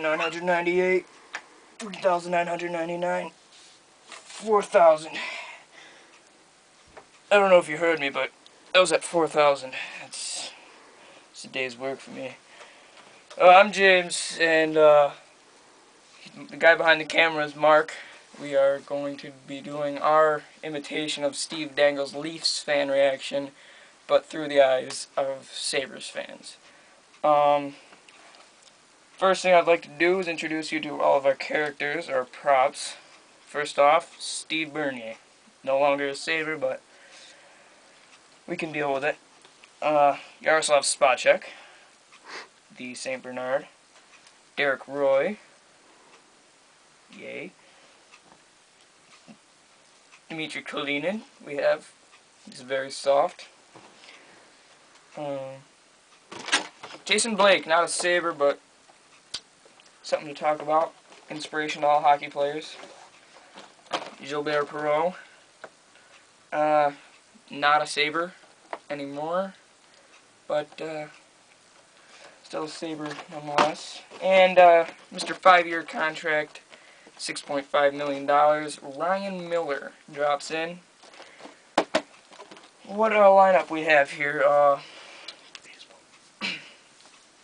3,998, 3,999, 4,000. I don't know if you heard me, but I was at 4,000. It's a day's work for me. I'm James, and the guy behind the camera is Mark. We are going to be doing our imitation of Steve Dangle's Leafs fan reaction, but through the eyes of Sabres fans. First thing I'd like to do is introduce you to all of our characters, our props. First off, Steve Bernier. No longer a Sabre, but we can deal with it. Yaroslav Spacek, the St. Bernard. Derek Roy. Yay. Dmitry Kalinin, we have. He's very soft. Jason Blake, not a Sabre, but something to talk about. Inspiration to all hockey players. Gilbert Perreault. Not a Sabre anymore, but still a Sabre nonetheless. And Mr. 5-year contract, $6.5 million. Ryan Miller drops in. What lineup we have here?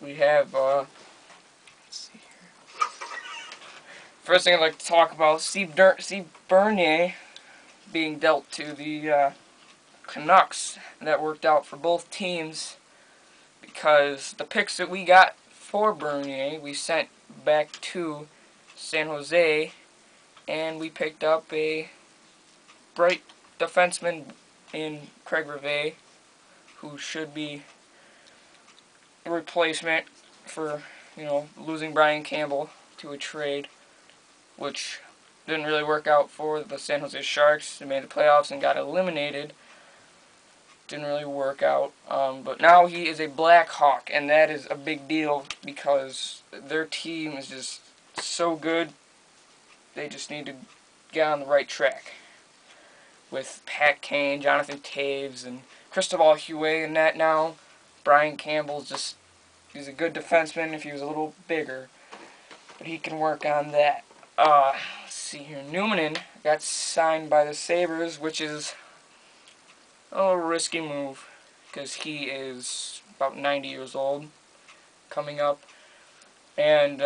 We have, let's see here. First thing I'd like to talk about, Steve Bernier being dealt to the Canucks. That worked out for both teams because the picks that we got for Bernier, we sent back to San Jose, and we picked up a bright defenseman in Craig Rivet, who should be a replacement for, losing Brian Campbell to a trade, which didn't really work out for the San Jose Sharks. They made the playoffs and got eliminated. Didn't really work out. But now he is a Black Hawk, and that is a big deal because their team is just so good. They just need to get on the right track with Pat Kane, Jonathan Taves, and Cristobal Huet in that now. Brian Campbell's he's a good defenseman if he was a little bigger, but he can work on that. Let's see here. Newmanen got signed by the Sabres, which is a risky move because he is about 90 years old coming up, and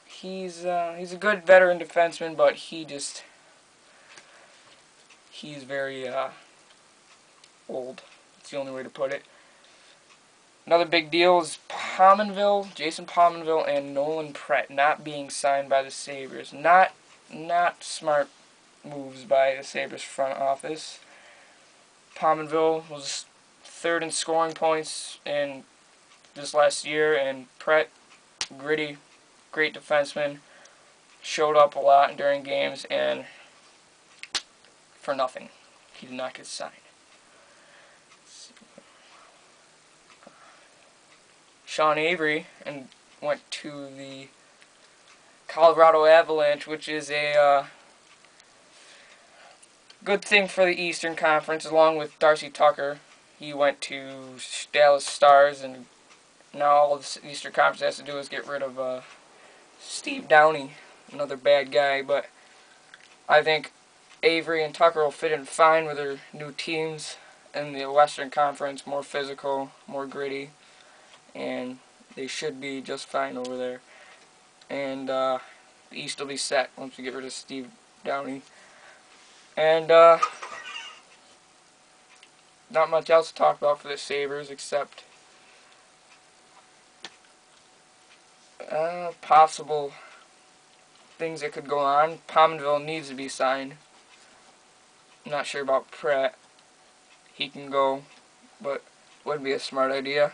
he's a good veteran defenseman, but he's very old. That's the only way to put it. Another big deal is Jason Pominville and Nolan Pratt not being signed by the Sabres. Not smart moves by the Sabres front office. Pominville was third in scoring points in this last year, and Pratt, gritty, great defenseman, showed up a lot during games, and for nothing, he did not get signed. Sean Avery and went to the Colorado Avalanche, which is a good thing for the Eastern Conference, along with Darcy Tucker. He went to Dallas Stars, and now all the Eastern Conference has to do is get rid of Steve Downey, another bad guy. But I think Avery and Tucker will fit in fine with their new teams in the Western Conference, more physical, more gritty, and they should be just fine over there. And the East will be set once we get rid of Steve Downey. And not much else to talk about for the Sabres except possible things that could go on. Pominville needs to be signed. I'm not sure about Pratt. He can go, but would be a smart idea.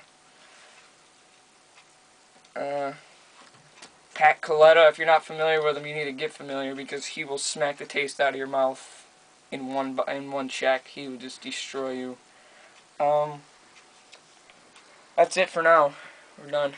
Pat Coletta, if you're not familiar with him, you need to get familiar because he will smack the taste out of your mouth in one check. He would just destroy you. That's it for now. We're done.